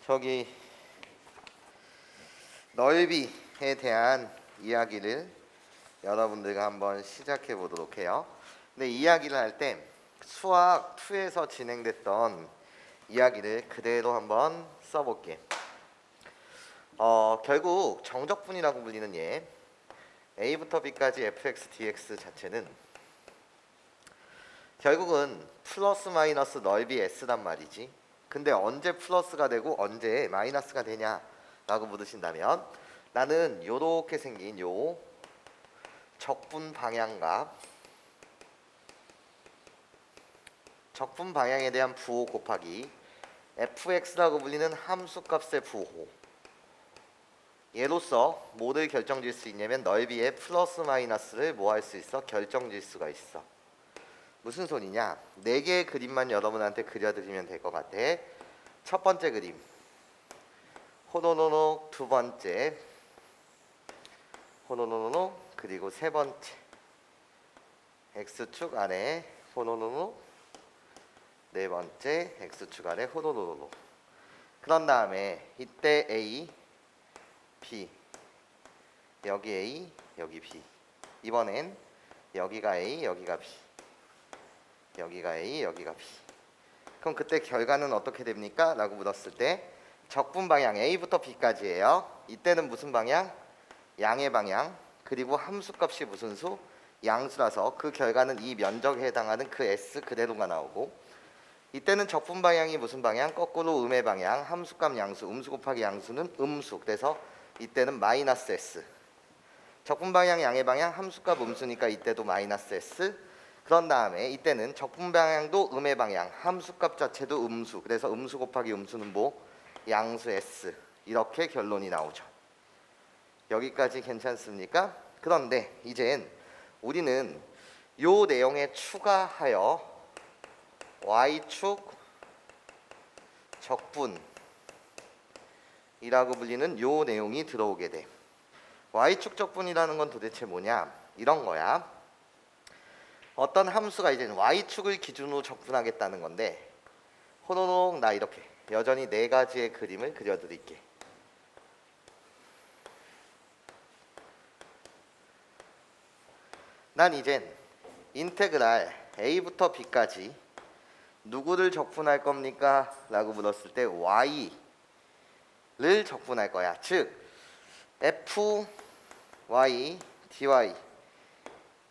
저기 넓이에 대한 이야기를 여러분들과 한번 시작해 보도록 해요. 근데 이야기를 할 때 수학 2에서 진행됐던 이야기를 그대로 한번 써볼게. 결국 정적분이라고 불리는 얘 a부터 b까지 fx dx 자체는 결국은 플러스 마이너스 넓이 s란 말이지. 근데 언제 플러스가 되고 언제 마이너스가 되냐라고 물으신다면 나는 요렇게 생긴 요 적분 방향과 적분 방향에 대한 부호 곱하기 fx라고 불리는 함수값의 부호, 얘로서 뭐를 결정질 수 있냐면 넓이의 플러스 마이너스를 뭐 할 수 있어? 결정질 수가 있어. 무슨 소리냐? 4개의 그림만 여러분한테 그려드리면 될 것 같아. 첫 번째 그림 호노노노, 두 번째 호노노노노, 그리고 세 번째 x축 안에 호노노노, 네 번째 x축 안에 호노노노. 그런 다음에 이때 a, b, 여기 a, 여기 b. 이번엔 여기가 a, 여기가 b, 여기가 a, 여기가 b. 그럼 그때 결과는 어떻게 됩니까? 라고 물었을 때 적분 방향 a부터 b까지예요. 이때는 무슨 방향? 양의 방향. 그리고 함수값이 무슨 수? 양수라서 그 결과는 이 면적에 해당하는 그 s 그대로가 나오고, 이때는 적분 방향이 무슨 방향? 거꾸로 음의 방향. 함수값 양수, 음수 곱하기 양수는 음수. 그래서 이때는 마이너스 s. 적분 방향 양의 방향, 함수값 음수니까 이때도 마이너스 s. 그런 다음에 이때는 적분 방향도 음의 방향, 함수값 자체도 음수. 그래서 음수 곱하기 음수는 뭐? 양수 s. 이렇게 결론이 나오죠. 여기까지 괜찮습니까? 그런데 이젠 우리는 요 내용에 추가하여 y축 적분이라고 불리는 요 내용이 들어오게 돼. y축 적분이라는 건 도대체 뭐냐? 이런 거야. 어떤 함수가 이제 y축을 기준으로 적분하겠다는 건데, 호노록 나 이렇게 여전히 4가지의 그림을 그려드릴게. 난 이젠 인테그랄 a부터 b까지 누구를 적분할 겁니까? 라고 물었을 때 y를 적분할 거야. 즉 fy dy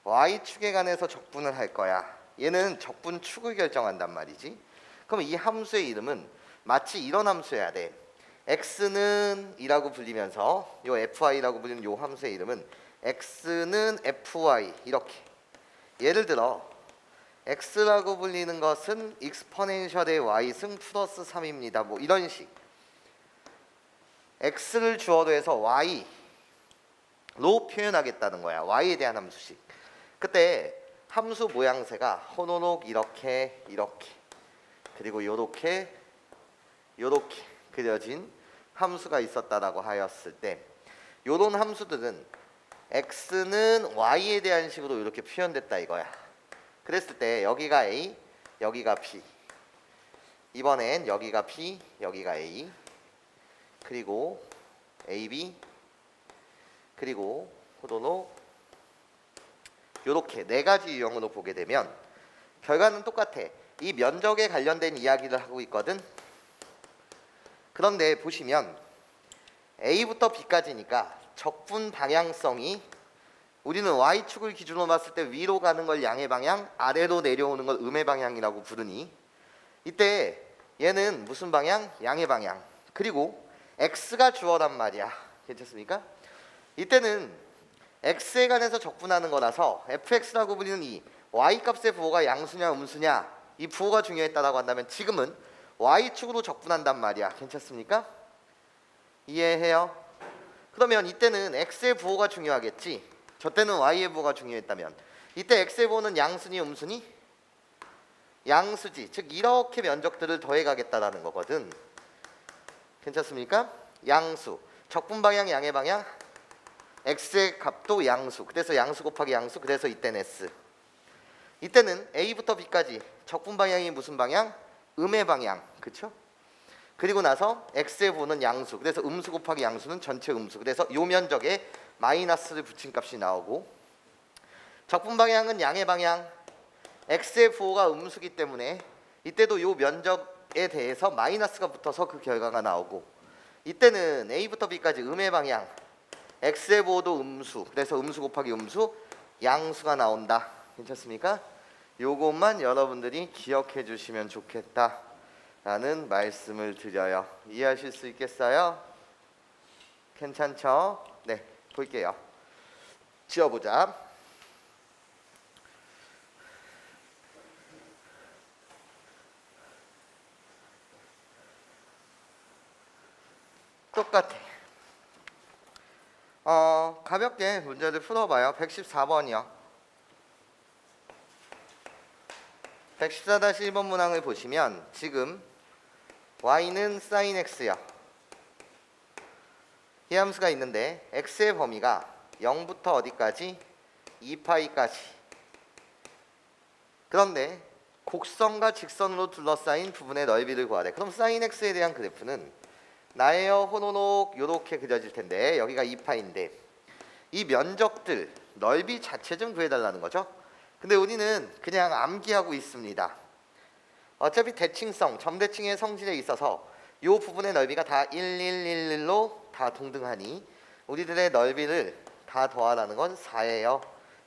y축에 관해서 적분을 할 거야. 얘는 적분축을 결정한단 말이지. 그럼 이 함수의 이름은 마치 이런 함수여야 돼. x는 이라고 불리면서 요 fy라고 불리는 요 함수의 이름은 x는 fy 이렇게. 예를 들어 x라고 불리는 것은 익스포넨셜의 y승 플러스 3입니다. 뭐 이런 식. x를 주어로 해서 y로 표현하겠다는 거야. y에 대한 함수식. 그때 함수 모양새가 호노록 이렇게 이렇게 그리고 요렇게 요렇게 그려진 함수가 있었다라고 하였을 때, 요런 함수들은 x는 y에 대한 식으로 이렇게 표현됐다 이거야. 그랬을 때 여기가 a, 여기가 b, 이번엔 여기가 b, 여기가 a, 그리고 ab, 그리고 호도노, 요렇게 4가지 유형으로 보게 되면 결과는 똑같아. 이 면적에 관련된 이야기를 하고 있거든. 그런데 보시면 a부터 b까지니까 적분 방향성이, 우리는 y축을 기준으로 봤을 때 위로 가는 걸 양의 방향, 아래로 내려오는 걸 음의 방향이라고 부르니, 이때 얘는 무슨 방향? 양의 방향. 그리고 x가 주어란 말이야. 괜찮습니까? 이때는 x에 관해서 적분하는 거라서 fx라고 불리는 이 y값의 부호가 양수냐 음수냐, 이 부호가 중요했다라고 한다면 지금은 y축으로 적분한단 말이야. 괜찮습니까? 이해해요? 그러면 이때는 x의 부호가 중요하겠지. 저 때는 y의 부호가 중요했다면 이때 x의 부호는 양수니 음수니? 양수지. 즉 이렇게 면적들을 더해가겠다라는 거거든. 괜찮습니까? 양수. 적분 방향 양의 방향, x의 값도 양수. 그래서 양수 곱하기 양수. 그래서 이때는 s. 이때는 a부터 b까지 적분 방향이 무슨 방향? 음의 방향. 그쵸? 그리고 나서 x의 부호는 양수. 그래서 음수 곱하기 양수는 전체 음수. 그래서 요 면적에 마이너스를 붙인 값이 나오고, 적분 방향은 양의 방향. x의 부호가 음수기 때문에 이때도 요 면적에 대해서 마이너스가 붙어서 그 결과가 나오고, 이때는 a부터 b까지 음의 방향. x의 부호도 음수. 그래서 음수 곱하기 음수 양수가 나온다. 괜찮습니까? 요것만 여러분들이 기억해 주시면 좋겠다 라는 말씀을 드려요. 이해하실 수 있겠어요? 괜찮죠? 네, 볼게요. 지어보자. 똑같아. 가볍게 문제를 풀어봐요. 114번이요. 114-1번 문항을 보시면 지금 y는 sin x요. 이 함수가 있는데 x의 범위가 0부터 어디까지? 2파이까지. 그런데 곡선과 직선으로 둘러싸인 부분의 넓이를 구하래. 그럼 sin x에 대한 그래프는 나예요, 호노녹 요렇게 그려질 텐데 여기가 2파인데 이 면적들 넓이 자체 좀 구해달라는 거죠. 근데 우리는 그냥 암기하고 있습니다. 어차피 대칭성, 점대칭의 성질에 있어서 이 부분의 넓이가 다 1111로 다 동등하니 우리들의 넓이를 다 더하라는 건 4예요.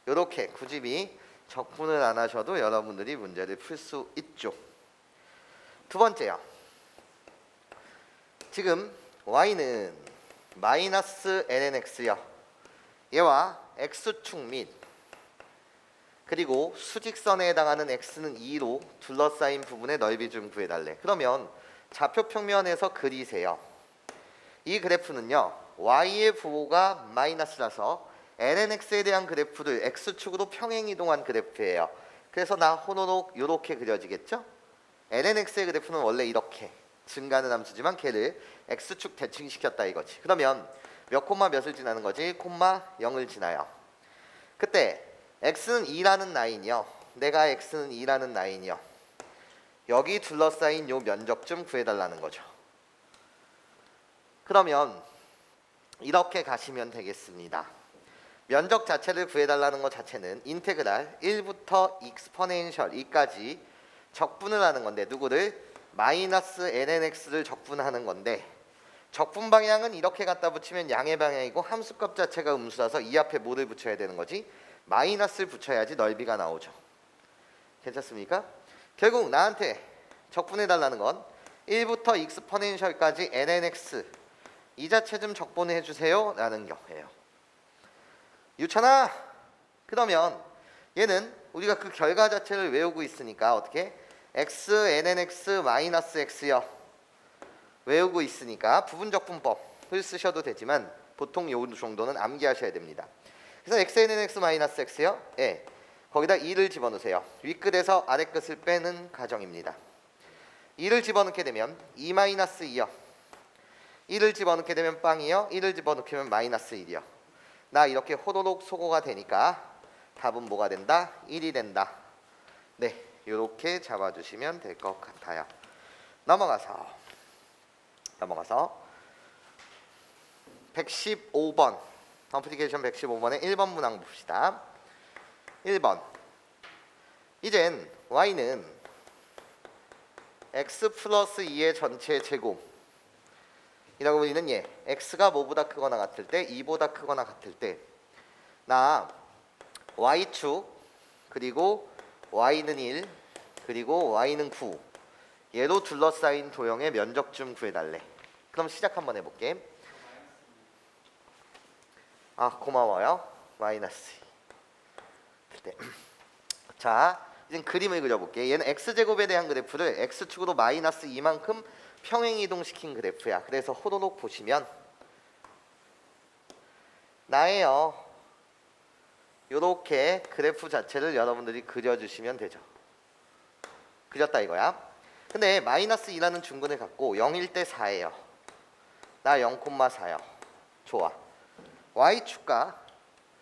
이렇게 굳이 적분을 안 하셔도 여러분들이 문제를 풀 수 있죠. 두 번째요. 지금 y는 마이너스 lnx요. 얘와 x축 및 그리고 수직선에 해당하는 x는 2로 둘러싸인 부분의 넓이 좀 구해달래. 그러면 좌표 평면에서 그리세요. 이 그래프는요, y의 부호가 마이너스라서 lnx에 대한 그래프를 x축으로 평행이동한 그래프예요. 그래서 나 호노록 요렇게 그려지겠죠? lnx의 그래프는 원래 이렇게 증가하는 함수지만 걔를 x축 대칭시켰다 이거지. 그러면 몇 콤마 몇을 지나는 거지? 콤마 0을 지나요. 그때 x는 2라는 라인이요. 내가 x는 2라는 라인이요. 여기 둘러싸인 요 면적 좀 구해달라는 거죠. 그러면 이렇게 가시면 되겠습니다. 면적 자체를 구해달라는 것 자체는 인테그랄 1부터 익스포넨셜 2까지 적분을 하는 건데 누구를? 마이너스 lnx를 적분하는 건데 적분 방향은 이렇게 갖다 붙이면 양의 방향이고 함수값 자체가 음수라서 이 앞에 뭐를 붙여야 되는 거지? 마이너스를 붙여야지 넓이가 나오죠. 괜찮습니까? 결국 나한테 적분해달라는 건 1부터 익스포넨셜까지 lnx 이 자체 좀 적분해 주세요 라는 거예요. 유찬아, 그러면 얘는 우리가 그 결과 자체를 외우고 있으니까 어떻게? x lnx 마이너스 x요. 외우고 있으니까 부분적분법을 쓰셔도 되지만 보통 요 정도는 암기하셔야 됩니다. 그래서 x lnx 마이너스 x요. 예. 거기다 2를 집어넣으세요. 윗끝에서 아랫끝을 빼는 가정입니다. 2를 집어넣게 되면 2 마이너스 2요. 1을 집어넣게 되면 빵이요. 1을 집어넣게 되면 마이너스 1이요. 나 이렇게 호로록 소거가 되니까 답은 뭐가 된다? 1이 된다. 네, 이렇게 잡아주시면 될 것 같아요. 넘어가서 115번 컴플리케이션 115번의 1번 문항 봅시다. 1번 이젠 y는 x 플러스 2의 전체 제곱 이라고 우리는 얘 x가 뭐보다 크거나 같을 때 2보다 크거나 같을 때 나 y축 그리고 y는 1 그리고 y는 9 얘로 둘러싸인 도형의 면적 좀 구해달래. 그럼 시작 한번 해볼게. 고마워요. 마이너스 자 이제 그림을 그려볼게. 얘는 x제곱에 대한 그래프를 x축으로 마이너스 2만큼 평행이동시킨 그래프야. 그래서 호로록 보시면 나예요. 요렇게 그래프 자체를 여러분들이 그려주시면 되죠. 그렸다 이거야. 근데 마이너스 2라는 중근을 갖고 0일 때 4예요. 나 0,4요. 좋아. y축과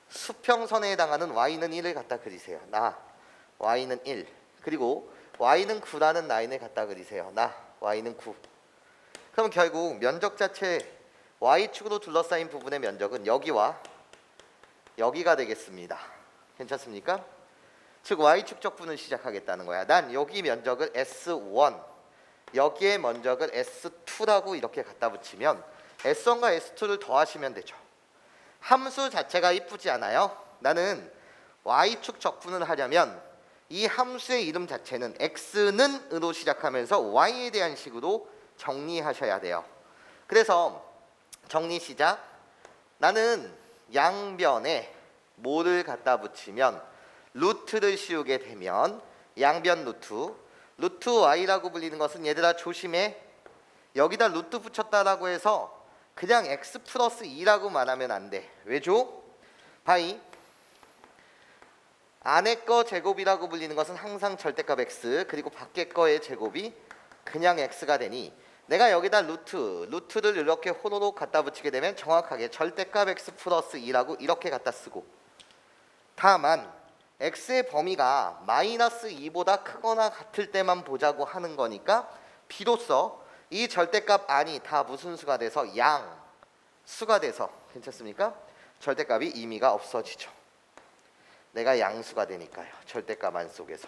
수평선에 해당하는 y는 1을 갖다 그리세요. 나 y는 1 그리고 y는 9라는 라인을 갖다 그리세요. 나 y는 9. 그럼 결국 면적 자체 y축으로 둘러싸인 부분의 면적은 여기와 여기가 되겠습니다. 괜찮습니까? 즉 y축 적분을 시작하겠다는 거야. 난 여기 면적을 S1, 여기에 면적을 S2라고 이렇게 갖다 붙이면 S1과 S2를 더하시면 되죠. 함수 자체가 이쁘지 않아요? 나는 y축 적분을 하려면 이 함수의 이름 자체는 x는으로 시작하면서 y에 대한 식으로 정리하셔야 돼요. 그래서 정리 시작. 나는 양변에 뭐를 갖다 붙이면 루트를 씌우게 되면 양변 루트 y라고 불리는 것은 얘들아 조심해. 여기다 루트 붙였다라고 해서 그냥 x 플러스 2라고 말하면 안 돼. 왜죠? 바이 안에 거 제곱이라고 불리는 것은 항상 절대값 x, 그리고 밖에 거의 제곱이 그냥 x가 되니 내가 여기다 루트를 이렇게 호로록 갖다 붙이게 되면 정확하게 절대값 x 플러스 2라고 이렇게 갖다 쓰고, 다만 x의 범위가 마이너스 2보다 크거나 같을 때만 보자고 하는 거니까 비로소 이 절대값 안이 다 무슨 수가 돼서 양수가 돼서, 괜찮습니까? 절대값이 의미가 없어지죠. 내가 양수가 되니까요. 절대값 안 속에서.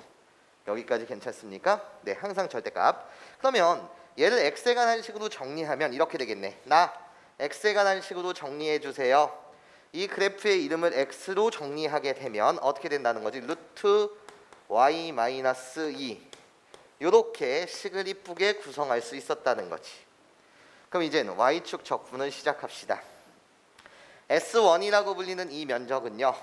여기까지 괜찮습니까? 네, 항상 절대값. 그러면 얘를 x에 관한 식으로 정리하면 이렇게 되겠네. 나 x에 관한 식으로 정리해 주세요. 이 그래프의 이름을 x로 정리하게 되면 어떻게 된다는 거지? 루트 y 마이너스 2 이렇게 식을 이쁘게 구성할 수 있었다는 거지. 그럼 이제는 y축 적분을 시작합시다. S1이라고 불리는 이 면적은요,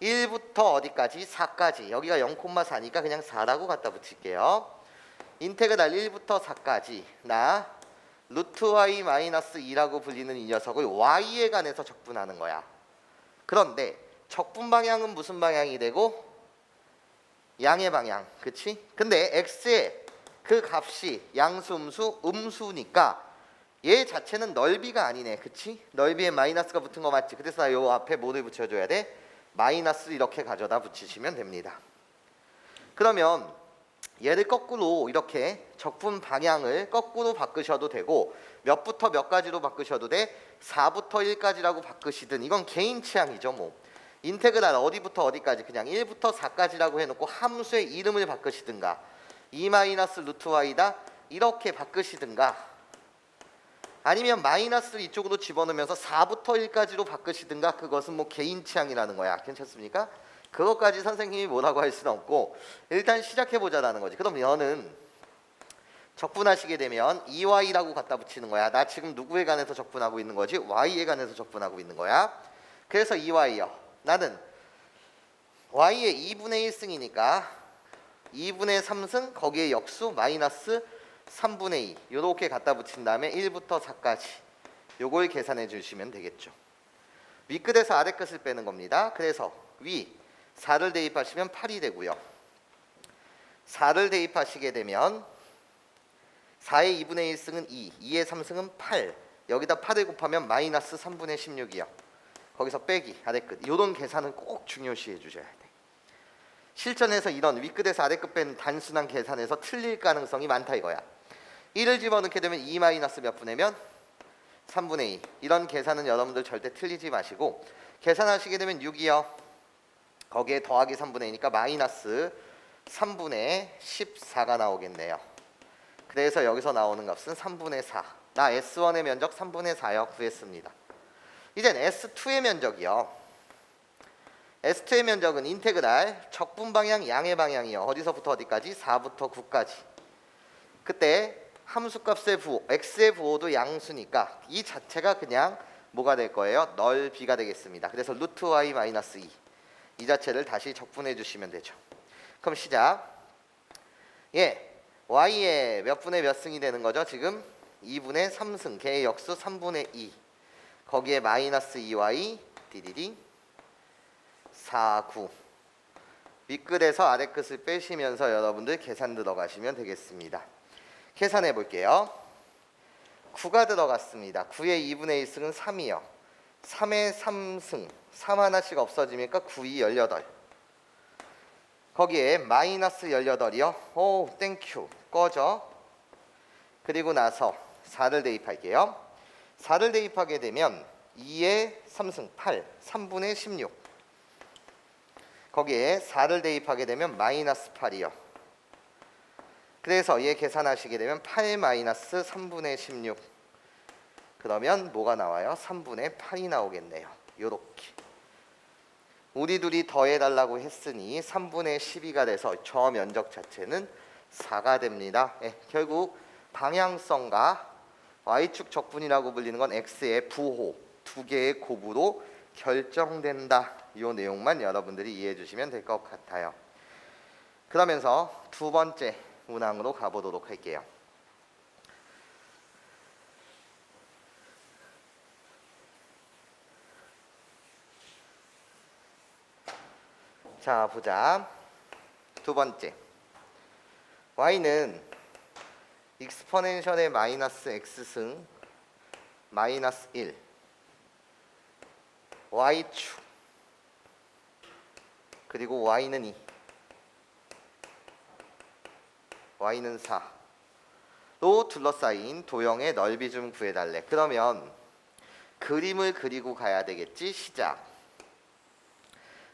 1부터 어디까지? 4까지. 여기가 0,4니까 그냥 4라고 갖다 붙일게요. 인테그랄 1부터 4까지 나 루트 y 마이너스 2라고 불리는 이 녀석을 y에 관해서 적분하는 거야. 그런데 적분 방향은 무슨 방향이 되고? 양의 방향, 그치? 근데 x의 그 값이 양수, 음수니까 얘 자체는 넓이가 아니네, 그치? 넓이에 마이너스가 붙은 거 맞지? 그래서 나 요 앞에 뭐를 붙여줘야 돼? 마이너스 이렇게 가져다 붙이시면 됩니다. 그러면 얘를 거꾸로 이렇게 적분 방향을 거꾸로 바꾸셔도 되고 몇부터 몇 가지로 바꾸셔도 돼. 4부터 1까지라고 바꾸시든 이건 개인 취향이죠. 뭐 인테그랄 어디부터 어디까지 그냥 1부터 4까지라고 해놓고 함수의 이름을 바꾸시든가 2 마이너스 루트 y다 이렇게 바꾸시든가, 아니면 마이너스를 이쪽으로 집어넣으면서 4부터 1까지로 바꾸시든가, 그것은 뭐 개인 취향이라는 거야. 괜찮습니까? 그것까지 선생님이 뭐라고 할 수는 없고 일단 시작해보자라는 거지. 그럼 너는 적분하시게 되면 2y라고 갖다 붙이는 거야. 나 지금 누구에 관해서 적분하고 있는 거지? y에 관해서 적분하고 있는 거야. 그래서 2y요. 나는 y의 2분의 1승이니까 2분의 3승 거기에 역수 마이너스 3분의 2 이렇게 갖다 붙인 다음에 1부터 4까지 요걸 계산해 주시면 되겠죠. 윗끝에서 아래끝을 빼는 겁니다. 그래서 위 4를 대입하시면 8이 되고요. 4를 대입하시게 되면 4의 2분의 1승은 2, 2의 3승은 8. 여기다 8을 곱하면 마이너스 3분의 16이요. 거기서 빼기 아래끝. 이런 계산은 꼭 중요시 해주셔야 돼. 실전에서 이런 윗끝에서 아래끝 빼는 단순한 계산에서 틀릴 가능성이 많다 이거야. 1을 집어넣게 되면 2 마이너스 몇 분의면 3분의 2. 이런 계산은 여러분들 절대 틀리지 마시고 계산하시게 되면 6이요. 거기에 더하기 3분의 2니까 마이너스 3분의 14가 나오겠네요. 그래서 여기서 나오는 값은 3분의 4. 나 S1의 면적 3분의 4요 구했습니다. 이젠 S2의 면적이요. S2의 면적은 인테그랄 적분 방향 양의 방향이요. 어디서부터 어디까지? 4부터 9까지. 그때 함수값의 부호, x의 부호도 양수니까 이 자체가 그냥 뭐가 될 거예요? 넓이가 되겠습니다. 그래서 루트 y 마이너스 2. 이 자체를 다시 적분해 주시면 되죠. 그럼 시작. 예, y의 몇 분의 몇 승이 되는 거죠? 지금 2분의 3승, 걔의 역수 3분의 2. 거기에 마이너스 2y 디디디 4, 9. 윗끝에서 아래끝을 빼시면서 여러분들 계산 들어가시면 되겠습니다. 계산해 볼게요. 9가 들어갔습니다. 9의 2분의 1승은 3이요. 3의 3승, 3 하나씩 없어지니까 9, 2, 18. 거기에 마이너스 18이요. 오, 땡큐. 꺼져. 그리고 나서 4를 대입할게요. 4를 대입하게 되면 2의 3승 8, 3분의 16. 거기에 4를 대입하게 되면 마이너스 8이요. 그래서 얘 계산하시게 되면 8 마이너스 3분의 16. 그러면 뭐가 나와요? 3분의 8이 나오겠네요. 요렇게. 우리 둘이 더해달라고 했으니 3분의 12가 돼서 저 면적 자체는 4가 됩니다. 결국 방향성과 y축 적분이라고 불리는 건 x의 부호 두 개의 곱으로 결정된다. 이 내용만 여러분들이 이해해 주시면 될 것 같아요. 그러면서 두 번째 문항으로 가보도록 할게요. 자, 보자. 두 번째. y는 익스포넨셜의 마이너스 x승 마이너스 1 y축 그리고 y는 2 y는 4로 둘러싸인 도형의 넓이 좀 구해달래. 그러면 그림을 그리고 가야 되겠지. 시작.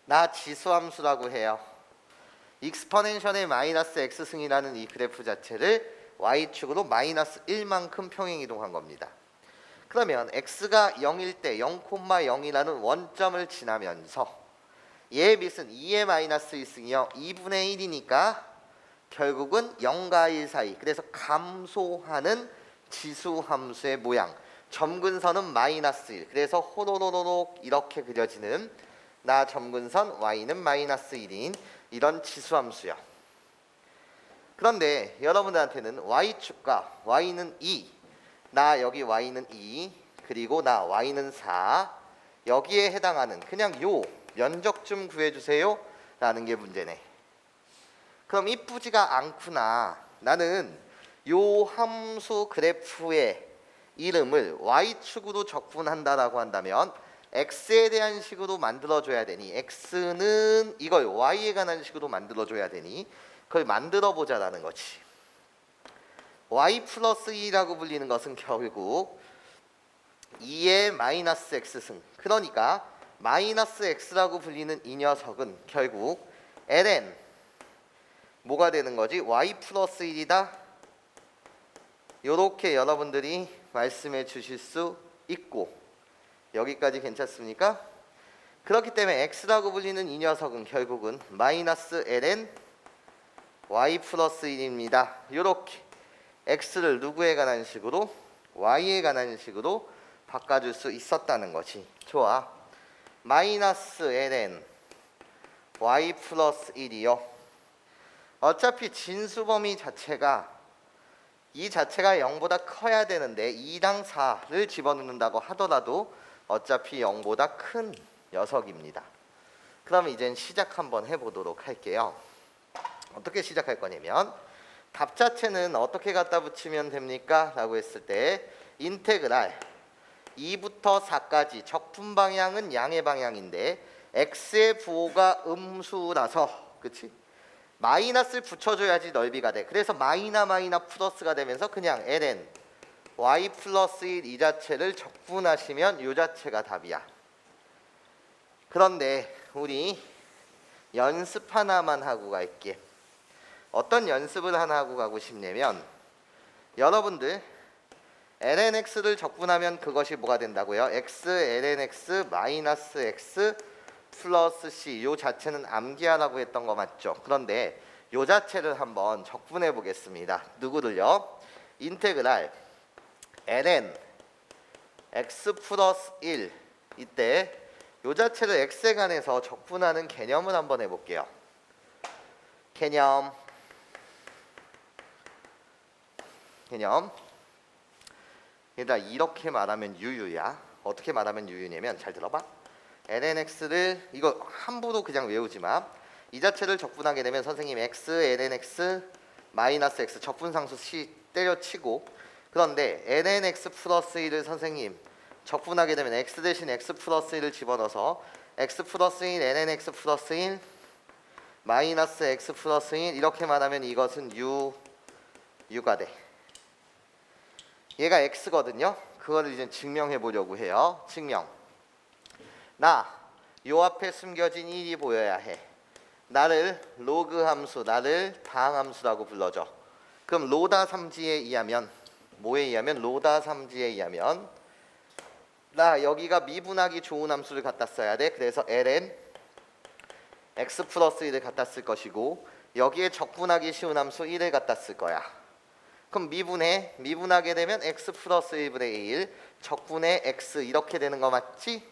나 지수함수라고 해요. 익스포넨셜의 마이너스 x승이라는 이 그래프 자체를 y축으로 마이너스 1만큼 평행이동한 겁니다. 그러면 x가 0일 때 0,0이라는 원점을 지나면서 얘의 밑은 2의 마이너스 1승이요. 2분의 1이니까 결국은 0과 1 사이. 그래서 감소하는 지수함수의 모양. 점근선은 마이너스 1. 그래서 호로로로록 이렇게 그려지는 나 점근선 y는 마이너스 1인 이런 지수함수요. 그런데 여러분들한테는 y축과 y는 2, 나 여기 y는 2, 그리고 나 y는 4 여기에 해당하는 그냥 요 면적 좀 구해주세요 라는 게 문제네. 그럼 이쁘지가 않구나. 나는 요 함수 그래프의 이름을 y축으로 적분한다라고 한다면 x에 대한 식으로 만들어줘야 되니 x는 이걸 y에 관한 식으로 만들어줘야 되니 그걸 만들어 보자라는 거지. y 플러스 2라고 불리는 것은 결국 2의 마이너스 x승. 그러니까 마이너스 x라고 불리는 이 녀석은 결국 ln 뭐가 되는 거지? y 플러스 1이다. 요렇게 여러분들이 말씀해 주실 수 있고 여기까지 괜찮습니까? 그렇기 때문에 x라고 불리는 이 녀석은 결국은 마이너스 ln y 플러스 1입니다. 요렇게 x를 누구에 관한 식으로? y에 관한 식으로 바꿔줄 수 있었다는 것이. 좋아. 마이너스 ln y 플러스 1이요. 어차피 진수범위 자체가 이 자체가 0보다 커야 되는데 2랑 4를 집어넣는다고 하더라도 어차피 0보다 큰 녀석입니다. 그럼 이젠 시작 한번 해보도록 할게요. 어떻게 시작할 거냐면 답 자체는 어떻게 갖다 붙이면 됩니까? 라고 했을 때 인테그랄 2부터 4까지 적분 방향은 양의 방향인데 x의 부호가 음수라서 그치? 마이너스를 붙여줘야지 넓이가 돼. 그래서 마이나 플러스가 되면서 그냥 ln y 플러스 1 이 자체를 적분하시면 이 자체가 답이야. 그런데 우리 연습 하나만 하고 갈게. 어떤 연습을 하나 하고 가고 싶냐면 여러분들 lnx를 적분하면 그것이 뭐가 된다고요? x lnx 마이너스 x 플러스 c 요 자체는 암기하라고 했던 거 맞죠? 그런데 요 자체를 한번 적분해 보겠습니다. 누구를요? 인테그랄 ln x 플러스 1 이때 요 자체를 x에 관해서 적분하는 개념을 한번 해볼게요. 개념 얘들아 이렇게 말하면 유유야. 어떻게 말하면 유유냐면 잘 들어봐. lnx를 이거 함부로 그냥 외우지 마. 이 자체를 적분하게 되면 선생님 x lnx 마이너스 x 적분상수 c 때려치고 그런데 lnx 플러스 1을 선생님 적분하게 되면 x 대신 x 플러스 1을 집어넣어서 x 플러스 1 lnx 플러스 1 마이너스 x 플러스 1 이렇게 말하면 이것은 u가 돼. 얘가 x거든요. 그거를 이제 증명해 보려고 해요. 증명. 요 앞에 숨겨진 1이 보여야 해. 나를 로그 함수, 나를 방함수라고 불러줘. 그럼 로다 3지에 의하면 뭐에 의하면 로다 3지에 의하면 나 여기가 미분하기 좋은 함수를 갖다 써야 돼. 그래서 ln x 플러스 1을 갖다 쓸 것이고 여기에 적분하기 쉬운 함수 1을 갖다 쓸 거야. 그럼 미분하게 되면 x 플러스 1분의 1 적분의 x 이렇게 되는 거 맞지?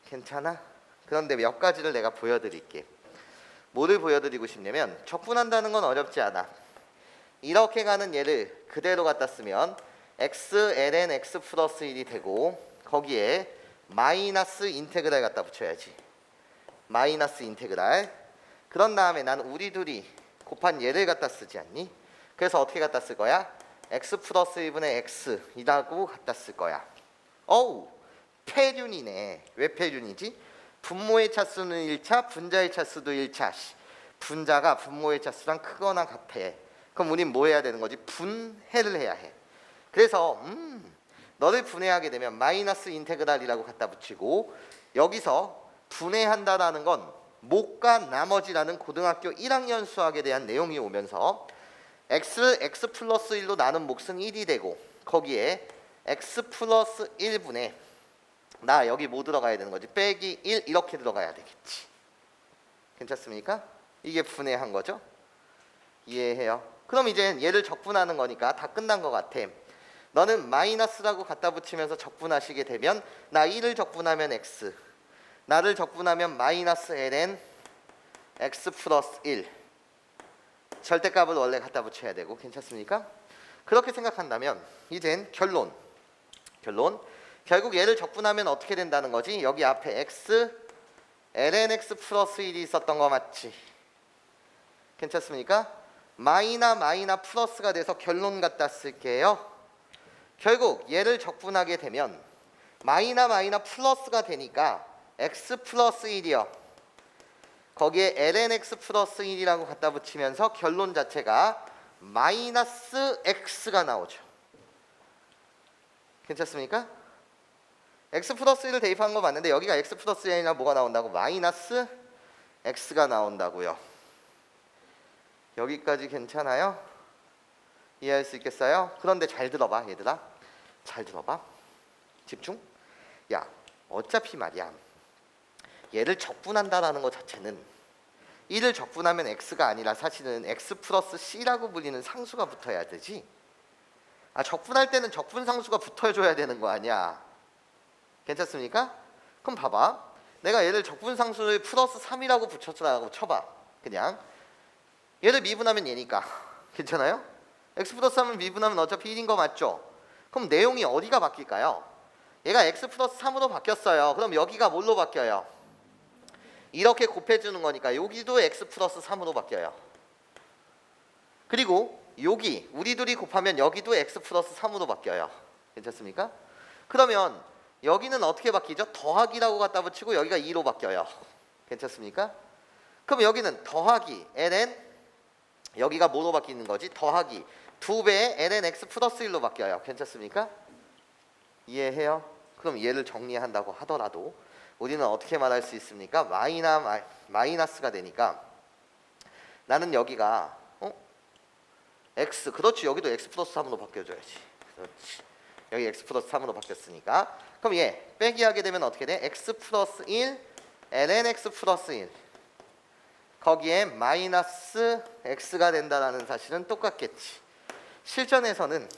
괜찮아? 그런데 몇 가지를 내가 보여드릴게. 뭐를 보여드리고 싶냐면 적분한다는 건 어렵지 않아. 이렇게 가는 얘를 그대로 갖다 쓰면 x ln x 플러스 1이 되고 거기에 마이너스 인테그랄 갖다 붙여야지. 마이너스 인테그랄. 그런 다음에 난 우리 둘이 곱한 얘를 갖다 쓰지 않니? 그래서 어떻게 갖다 쓸 거야? x 플러스 1분의 x이라고 갖다 쓸 거야. 어우, 폐륜이네. 왜 폐륜이지? 분모의 차수는 1차, 분자의 차수도 1차. 분자가 분모의 차수랑 크거나 같아. 그럼 우린 뭐 해야 되는 거지? 분해를 해야 해. 그래서 너를 분해하게 되면 마이너스 인테그랄이라고 갖다 붙이고 여기서 분해한다라는 건 못과 나머지라는 고등학교 1학년 수학에 대한 내용이 오면서 x를 x 플러스 1로 나눈 몫은 1이 되고 거기에 x 플러스 1분의 나 여기 뭐 들어가야 되는 거지? 빼기 1 이렇게 들어가야 되겠지. 괜찮습니까? 이게 분해한 거죠. 이해해요? 그럼 이제 얘를 적분하는 거니까 다 끝난 것 같아. 너는 마이너스라고 갖다 붙이면서 적분하시게 되면 나 1을 적분하면 x, 나를 적분하면 마이너스 ln x 플러스 1 절대값을 원래 갖다 붙여야 되고 괜찮습니까? 그렇게 생각한다면 이젠 결론 결국 얘를 적분하면 어떻게 된다는 거지? 여기 앞에 x ln x 플러스 1이 있었던 거 맞지? 괜찮습니까? 마이나 플러스가 돼서 결론 갖다 쓸게요. 결국 얘를 적분하게 되면 마이나 플러스가 되니까 x 플러스 1이요. 거기에 ln x 플러스 1이라고 갖다 붙이면서 결론 자체가 마이너스 x가 나오죠. 괜찮습니까? x 플러스 1을 대입한 거 맞는데 여기가 x 플러스 1이나 뭐가 나온다고? 마이너스 x가 나온다고요. 여기까지 괜찮아요? 이해할 수 있겠어요? 그런데 잘 들어봐 얘들아. 잘 들어봐. 집중. 야 어차피 말이야 얘를 적분한다라는 것 자체는 1을 적분하면 x가 아니라 사실은 x 플러스 c라고 불리는 상수가 붙어야 되지. 적분할 때는 적분상수가 붙어줘야 되는 거 아니야. 괜찮습니까? 그럼 봐봐. 내가 얘를 적분상수를 플러스 3이라고 붙였다고 쳐봐. 그냥 얘를 미분하면 얘니까. 괜찮아요? x 플러스 3을 미분하면 어차피 1인 거 맞죠? 그럼 내용이 어디가 바뀔까요? 얘가 x 플러스 3으로 바뀌었어요. 그럼 여기가 뭘로 바뀌어요? 이렇게 곱해주는 거니까 여기도 x 플러스 3으로 바뀌어요. 그리고 여기 우리 둘이 곱하면 여기도 x 플러스 3으로 바뀌어요. 괜찮습니까? 그러면 여기는 어떻게 바뀌죠? 더하기라고 갖다 붙이고 여기가 2로 바뀌어요. 괜찮습니까? 그럼 여기는 더하기 ln 여기가 뭐로 바뀌는 거지? 더하기 2배의 ln x 플러스 1로 바뀌어요. 괜찮습니까? 이해해요? 그럼 얘를 정리한다고 하더라도 우리는 어떻게 말할 수 있습니까? 마이너스가 되니까 나는 여기가 x 그렇지 여기도 x 플러스 3으로 바뀌어줘야지. 그렇지 여기 x 플러스 3으로 바뀌었으니까 그럼 얘 빼기 하게 되면 어떻게 돼? x 플러스 1 ln x 플러스 1 거기에 마이너스 x가 된다라는 사실은 똑같겠지. 실전에서는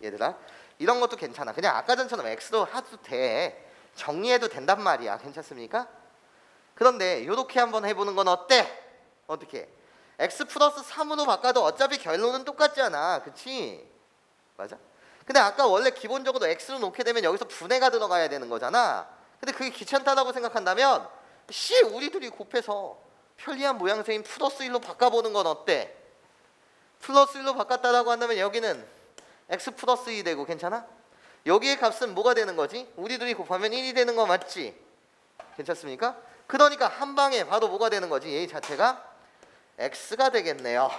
얘들아 이런 것도 괜찮아. 그냥 아까 전처럼 x로 해도 돼. 정리해도 된단 말이야. 괜찮습니까? 그런데 이렇게 한번 해보는 건 어때? 어떻게? x 플러스 3으로 바꿔도 어차피 결론은 똑같잖아. 그치? 맞아? 근데 아까 원래 기본적으로 x로 놓게 되면 여기서 분해가 들어가야 되는 거잖아. 근데 그게 귀찮다라고 생각한다면 우리 둘이 곱해서 편리한 모양새인 플러스 1로 바꿔보는 건 어때? 플러스 1로 바꿨다라고 한다면 여기는 x 플러스 2 되고 괜찮아? 여기의 값은 뭐가 되는 거지? 우리 둘이 곱하면 1이 되는 거 맞지? 괜찮습니까? 그러니까 한 방에 바로 뭐가 되는 거지? 얘 자체가 x가 되겠네요.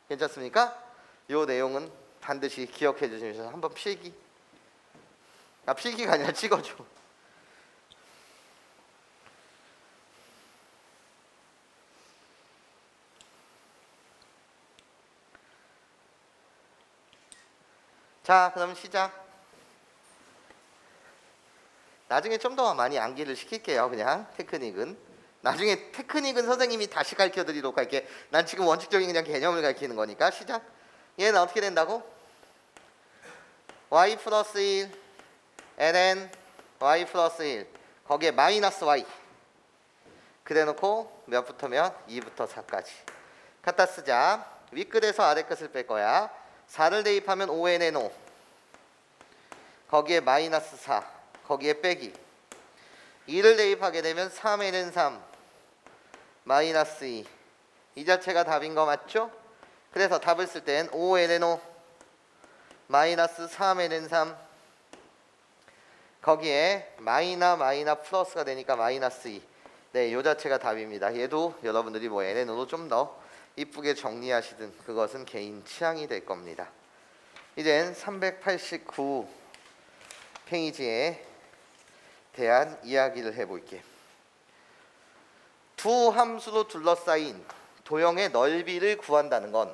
괜찮습니까? 요 내용은 반드시 기억해 주시면서 한번 필기가 아니라 찍어줘. 자, 그럼 시작. 나중에 좀 더 많이 암기를 시킬게요. 그냥 테크닉은. 나중에 테크닉은 선생님이 다시 가르쳐 드리도록 할게. 난 지금 원칙적인 그냥 개념을 가르치는 거니까. 시작. 얘는 어떻게 된다고? y 플러스 1 ln y 플러스 1 거기에 마이너스 y 그래놓고 몇부터면 2부터 4까지 갖다 쓰자. 윗끝에서 아래끝을 뺄 거야. 4를 대입하면 5nn5 거기에 마이너스 4 거기에 빼기 2를 대입하게 되면 3nn3 마이너스 2 이 자체가 답인 거 맞죠? 그래서 답을 쓸 땐 5nn5 마이너스 3nn3 거기에 마이나 플러스가 되니까 마이너스 2 네, 요 자체가 답입니다. 얘도 여러분들이 뭐 nn으로 좀 더 이쁘게 정리하시든 그것은 개인 취향이 될 겁니다. 이젠 389 페이지에 대한 이야기를 해볼게. 두 함수로 둘러싸인 도형의 넓이를 구한다는 건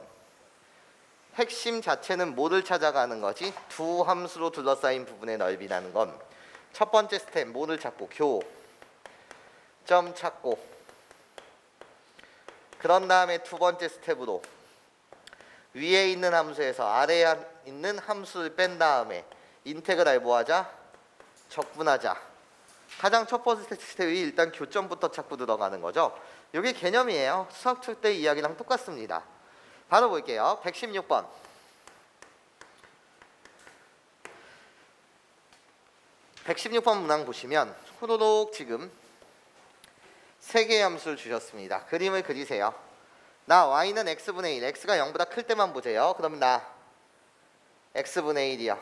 핵심 자체는 뭐를 찾아가는 거지? 두 함수로 둘러싸인 부분의 넓이라는 건 첫 번째 스텝 뭐를 찾고 교점 찾고 그런 다음에 두 번째 스텝으로 위에 있는 함수에서 아래에 있는 함수를 뺀 다음에 인테그랄 뭐하자? 적분하자. 가장 첫 번째 스텝이 일단 교점부터 찾고 들어가는 거죠. 이게 개념이에요. 수학 칠 때 이야기랑 똑같습니다. 바로 볼게요. 116번. 116번 문항 보시면 호로록 지금 세 개의 함수를 주셨습니다. 그림을 그리세요. 나 y는 x분의 1, x가 0보다 클 때만 보세요. 그럼 나 x분의 1이요.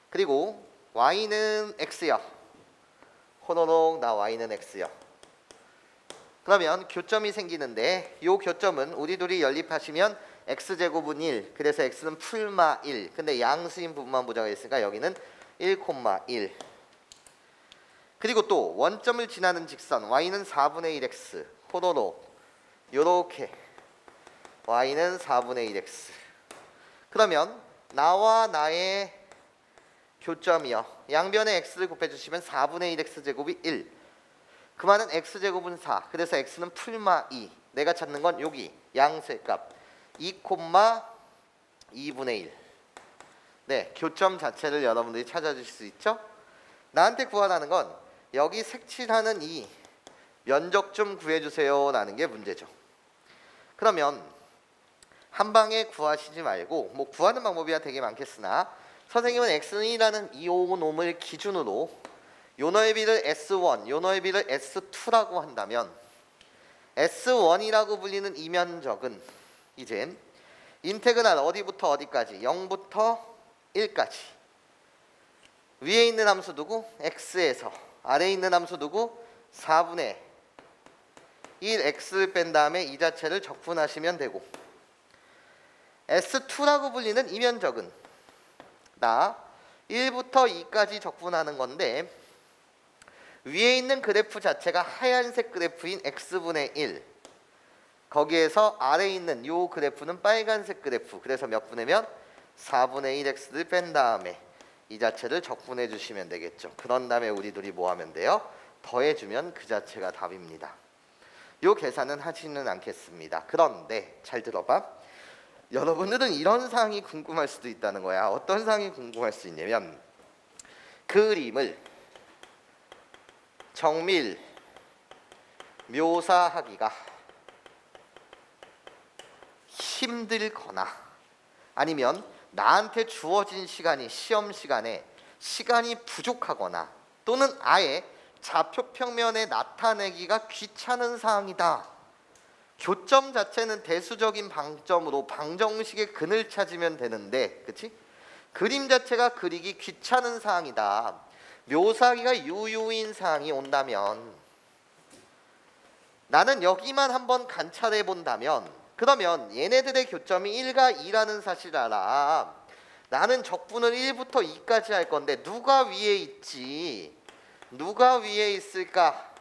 그리고 y는 x요. 호로록 나 y는 x요. 그러면 교점이 생기는데 이 교점은 우리 둘이 연립하시면 x제곱은 1 그래서 x는 풀마 1 근데 양수인 부분만 보자고 했으니까 여기는 1,1 그리고 또 원점을 지나는 직선 y는 4분의 1x 호로록 요렇게 y는 4분의 1x 그러면 나와 나의 교점이요 양변에 x를 곱해주시면 4분의 1x 제곱이 1 그 말은 x제곱은 4 그래서 x는 풀마 2 내가 찾는 건 여기 양수의 값 2,2분의 1 네, 교점 자체를 여러분들이 찾아주실 수 있죠? 나한테 구하라는 건 여기 색칠하는 이 면적 좀 구해주세요 라는 게 문제죠. 그러면 한 방에 구하시지 말고 뭐 구하는 방법이야 되게 많겠으나 선생님은 x는 2라는 이오놈을 기준으로 요 넓이를 S1, 요 넓이를 S2라고 한다면 S1이라고 불리는 이 면적은 이젠 인테그랄 어디부터 어디까지 0부터 1까지 위에 있는 함수 누구? x에서 아래에 있는 함수 누구? 4분의 1x를 뺀 다음에 이 자체를 적분하시면 되고 S2라고 불리는 이 면적은 나 1부터 2까지 적분하는 건데 위에 있는 그래프 자체가 하얀색 그래프인 x분의 1 거기에서 아래에 있는 요 그래프는 빨간색 그래프 그래서 몇 분의면 4분의 1x를 뺀 다음에 이 자체를 적분해 주시면 되겠죠. 그런 다음에 우리 둘이 뭐 하면 돼요? 더해주면 그 자체가 답입니다. 요 계산은 하지는 않겠습니다. 그런데 잘 들어봐. 여러분들은 이런 사항이 궁금할 수도 있다는 거야. 어떤 사항이 궁금할 수 있냐면 그림을 정밀 묘사하기가 힘들거나 아니면 나한테 주어진 시간이 시험 시간에 시간이 부족하거나 또는 아예 좌표 평면에 나타내기가 귀찮은 사항이다. 교점 자체는 대수적인 방점으로 방정식의 근을 찾으면 되는데 그치? 그림 자체가 그리기 귀찮은 사항이다. 묘사하기가 유효인 사항이 온다면 나는 여기만 한번 관찰해 본다면 그러면 얘네들의 교점이 1과 2라는 사실을 알아. 나는 적분을 1부터 2까지 할 건데 누가 위에 있지? 누가 위에 있을까?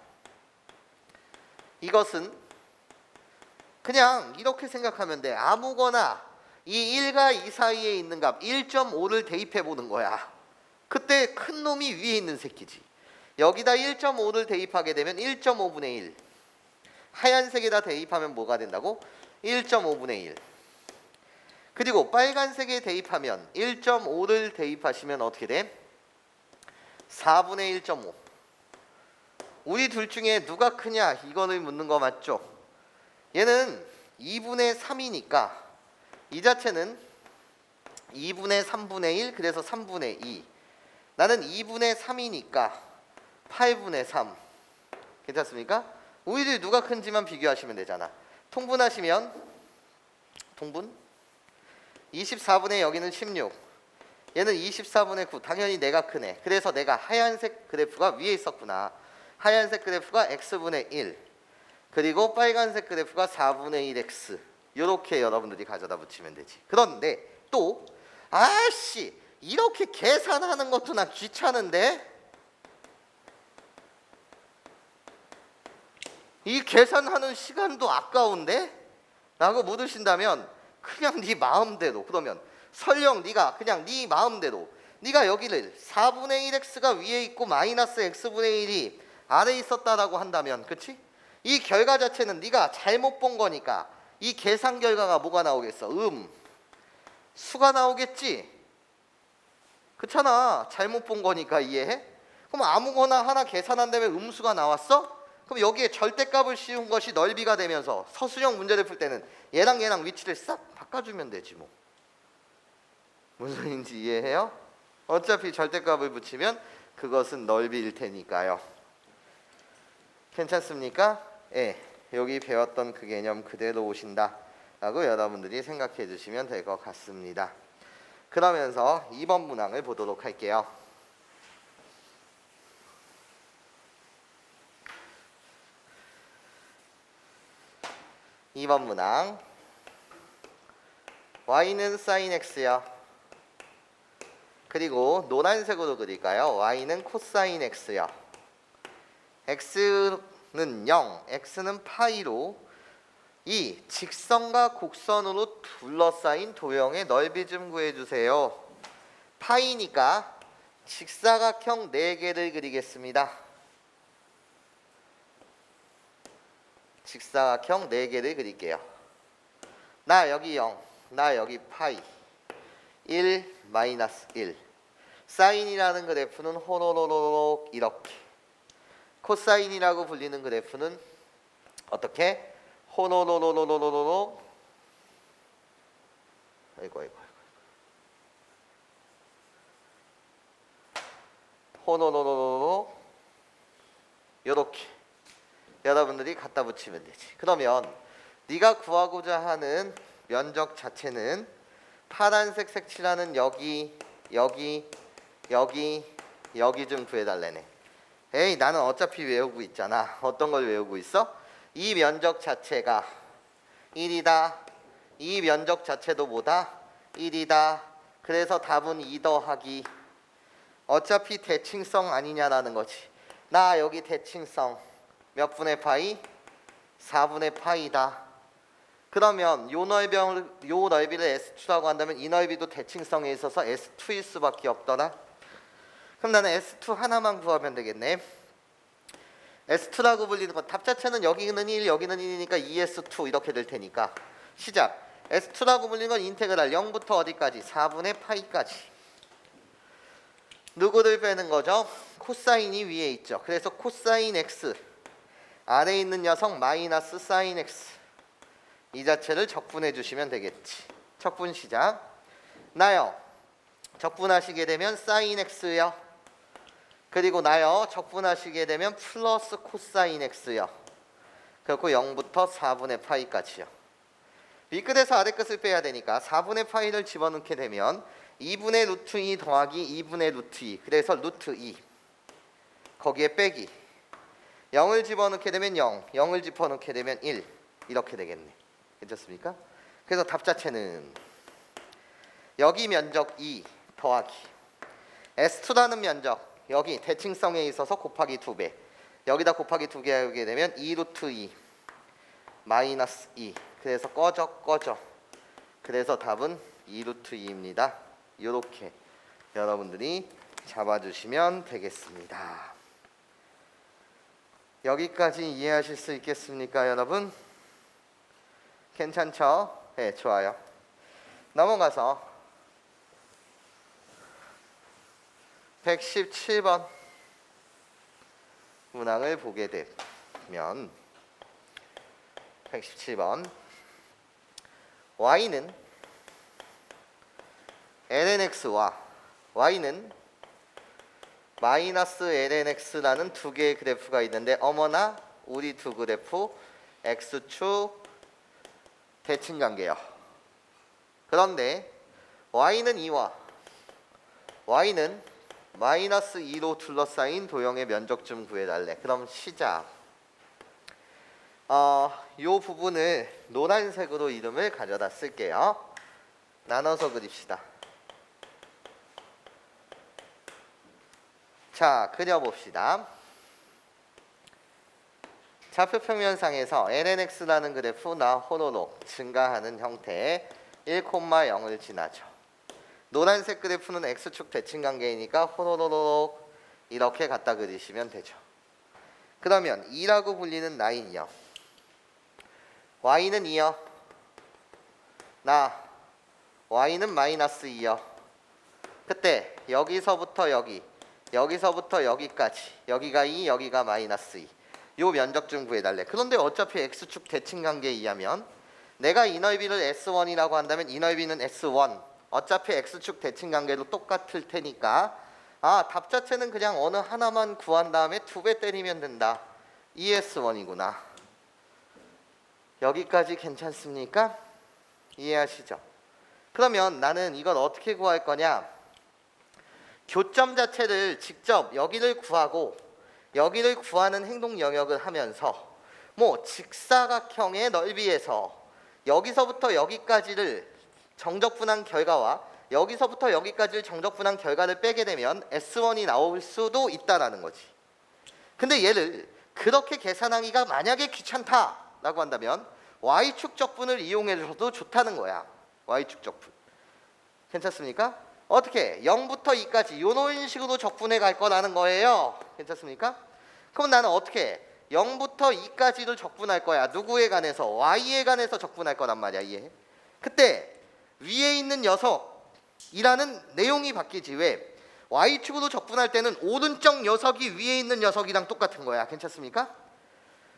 이것은 그냥 이렇게 생각하면 돼. 아무거나 이 1과 2 사이에 있는 값 1.5를 대입해 보는 거야. 그때 큰 놈이 위에 있는 새끼지. 여기다 1.5를 대입하게 되면 1.5분의 1. 하얀색에다 대입하면 뭐가 된다고? 1.5분의 1. 그리고 빨간색에 대입하면 1.5를 대입하시면 어떻게 돼? 4분의 1.5. 우리 둘 중에 누가 크냐? 이거를 묻는 거 맞죠? 얘는 2분의 3이니까 이 자체는 2분의 3분의 1, 그래서 3분의 2. 나는 2분의 3이니까 8분의 3. 괜찮습니까? 우리들 누가 큰지만 비교하시면 되잖아. 통분하시면 통분 24분의 여기는 16. 얘는 24분의 9. 당연히 내가 크네. 그래서 내가 하얀색 그래프가 위에 있었구나. 하얀색 그래프가 x분의 1. 그리고 빨간색 그래프가 4분의 1x. 이렇게 여러분들이 가져다 붙이면 되지. 그런데 또 아씨 이렇게 계산하는 것도 난 귀찮은데 이 계산하는 시간도 아까운데? 라고 묻으신다면 그냥 네 마음대로, 그러면 설령 네가 그냥 네 마음대로 네가 여기를 4분의 1x가 위에 있고 마이너스 x분의 1이 아래에 있었다라고 한다면, 그치? 이 결과 자체는 네가 잘못 본 거니까 이 계산 결과가 뭐가 나오겠어? 수가 나오겠지? 그렇잖아. 잘못 본 거니까. 이해해? 그럼 아무거나 하나 계산한다면 음수가 나왔어? 그럼 여기에 절대값을 씌운 것이 넓이가 되면서 서술형 문제를 풀 때는 얘랑 위치를 싹 바꿔주면 되지 뭐. 무슨 소리인지 이해해요? 어차피 절대값을 붙이면 그것은 넓이일 테니까요. 괜찮습니까? 예, 여기 배웠던 그 개념 그대로 오신다 라고 여러분들이 생각해 주시면 될 것 같습니다. 그러면서 2번 문항을 보도록 할게요. (2번) 문항. y는 sin x요. 그리고 노란색으로 그릴까요? y는 코사인 x요. x는 0, x는 파이로 이 직선과 곡선으로 둘러싸인 도형의 넓이 좀 구해주세요. 파이니까 직사각형 4개를 그리겠습니다. 직사각형 4개를 그릴게요. 나 여기 0, 나 여기 파이, 1, 마이너스 1. 사인이라는 그래프는 호로로로록 이렇게, 코사인이라고 불리는 그래프는 어떻게? 호로로로로로로로, 아이고 호로로로로로 요렇게 여러분들이 갖다 붙이면 되지. 그러면 네가 구하고자 하는 면적 자체는 파란색 색칠하는 여기 좀 구해달래네. 에이, 나는 어차피 외우고 있잖아. 어떤 걸 외우고 있어? 이 면적 자체가 1이다. 이 면적 자체도 뭐다? 1이다. 그래서 답은 2 더하기, 어차피 대칭성 아니냐라는 거지. 나 여기 대칭성 몇 분의 파이? 4분의 파이다. 그러면 요 넓이를 S2라고 한다면 이 넓이도 대칭성에 있어서 S2일 수밖에 없더라. 그럼 나는 S2 하나만 구하면 되겠네. S2라고 불리는 건 답 자체는 여기는 1, 여기는 1이니까 2S2 이렇게 될 테니까 시작. S2라고 불리는 건 인테그랄 0부터 어디까지? 4분의 파이까지. 누구를 빼는 거죠? 코사인이 위에 있죠. 그래서 코사인 X, 아래에 있는 녀석 마이너스 사인 X, 이 자체를 적분해 주시면 되겠지. 적분 시작. 나요 적분하시게 되면 사인 X요. 그리고 나요 적분하시게 되면 플러스 코사인 X요. 그리고 0부터 4분의 파이까지요. 위끝에서 아래끝을 빼야 되니까 4분의 파이를 집어넣게 되면 2분의 루트 2 더하기 2분의 루트 2, 그래서 루트 2 거기에 빼기, 0을 집어넣게 되면 0, 0을 집어넣게 되면 1 이렇게 되겠네. 괜찮습니까? 그래서 답 자체는 여기 면적 2 더하기 S2라는 면적 여기 대칭성에 있어서 곱하기 2배 여기다 곱하기 2개 하게 되면 2 루트 2 마이너스 2 그래서 꺼져 그래서 답은 2 루트 2입니다. 이렇게 여러분들이 잡아주시면 되겠습니다. 여기까지 이해하실 수 있겠습니까 여러분? 괜찮죠? 네, 좋아요. 넘어가서 117번 문항을 보게 되면 117번 y는 lnx와 y는 마이너스 lnx라는 두 개의 그래프가 있는데 어머나 우리 두 그래프 x축 대칭관계요. 그런데 y는 2와 y는 마이너스 2로 둘러싸인 도형의 면적 좀 구해달래. 그럼 시작. 요 부분을 노란색으로 이름을 가져다 쓸게요. 나눠서 그립시다. 자, 그려봅시다. 좌표 평면상에서 lnx라는 그래프나 호로록 증가하는 형태의 1,0을 지나죠. 노란색 그래프는 x축 대칭관계이니까 호로록 이렇게 갖다 그리시면 되죠. 그러면 2라고 불리는 라인이요. y는 2요. 나 y는 마이너스 2요. 그때 여기서부터 여기 여기서부터 여기까지 여기가 2 여기가 마이너스 2 요 면적 좀 구해달래. 그런데 어차피 x축 대칭관계에 의하면 내가 이 넓이를 S1이라고 한다면 이 넓이는 S1 어차피 x축 대칭관계로 똑같을 테니까 답 자체는 그냥 어느 하나만 구한 다음에 2배 때리면 된다. ES1이구나. 여기까지 괜찮습니까? 이해하시죠? 그러면 나는 이걸 어떻게 구할 거냐? 교점 자체를 직접 여기를 구하고 여기를 구하는 행동 영역을 하면서 뭐 직사각형의 넓이에서 여기서부터 여기까지를 정적분한 결과와 여기서부터 여기까지를 정적분한 결과를 빼게 되면 S1이 나올 수도 있다라는 거지. 근데 얘를 그렇게 계산하기가 만약에 귀찮다라고 한다면 Y축 적분을 이용해줘도 좋다는 거야. Y축 적분. 괜찮습니까? 어떻게? 0부터 2까지 이런 식으로 적분해 갈 거라는 거예요. 괜찮습니까? 그럼 나는 어떻게? 0부터 2까지를 적분할 거야. 누구에 관해서? Y에 관해서 적분할 거란 말이야. 이해? 그때 위에 있는 녀석이라는 내용이 바뀌지. 왜? Y축으로 적분할 때는 오른쪽 녀석이 위에 있는 녀석이랑 똑같은 거야. 괜찮습니까?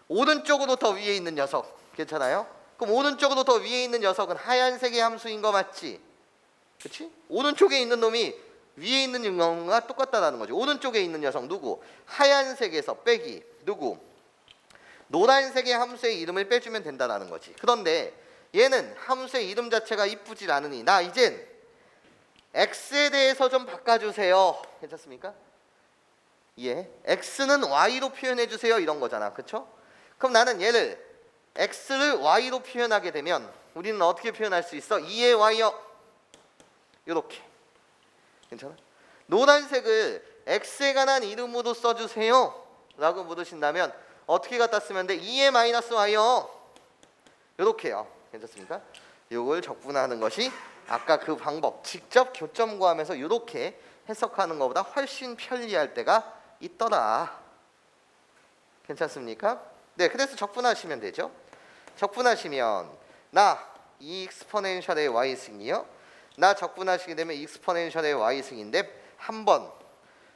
오른쪽으로 더 위에 있는 녀석. 괜찮아요? 그럼 오른쪽으로 더 위에 있는 녀석은 하얀색의 함수인 거 맞지? 그치? 오른쪽에 있는 놈이 위에 있는 녀석과 똑같다라는 거죠. 오른쪽에 있는 녀석 누구? 하얀색에서 빼기 누구? 노란색의 함수의 이름을 빼주면 된다라는 거지. 그런데 얘는 함수의 이름 자체가 이쁘질 않으니 나 이젠 x에 대해서 좀 바꿔주세요. 괜찮습니까? 예, x는 y로 표현해주세요 이런 거잖아. 그쵸? 그럼 나는 얘를 x를 y로 표현하게 되면 우리는 어떻게 표현할 수 있어? 2의 y요. 요렇게. 괜찮아? 노란색을 x에 관한 이름으로 써주세요 라고 물으신다면 어떻게 갖다 쓰면 돼? 2의 마이너스 y요. 요렇게요. 괜찮습니까? 요걸 적분하는 것이 아까 그 방법 직접 교점 구하면서 요렇게 해석하는 것보다 훨씬 편리할 때가 있더라. 괜찮습니까? 네, 그래서 적분하시면 되죠. 적분하시면 나 이 익스포넨셜의 y승이요. 나 적분하시게 되면 익스포넨셜의 y승인데 한 번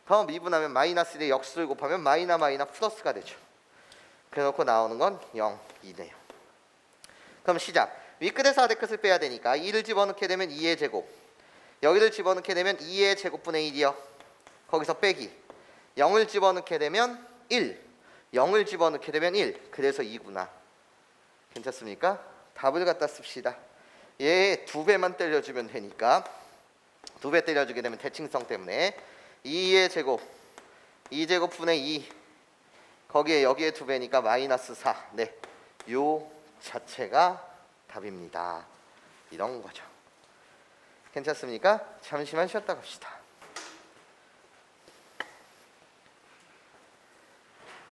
더 미분하면 마이너스 1에 역수를 곱하면 마이너 플러스가 되죠. 그래놓고 나오는 건 0, 2네요. 그럼 시작. 윗끝에서 아래 끝을 빼야 되니까 2를 집어넣게 되면 2의 제곱 여기를 집어넣게 되면 2의 제곱분의 1이요. 거기서 빼기 0을 집어넣게 되면 1 0을 집어넣게 되면 1 그래서 2구나. 괜찮습니까? 답을 갖다 씁시다. 얘 2배만 때려주면 되니까 2배 때려주게 되면 대칭성 때문에 2의 제곱 2제곱분의 2 거기에 여기에 2배니까 마이너스 4 네, 요 자체가 답입니다. 이런 거죠. 괜찮습니까? 잠시만 쉬었다 갑시다.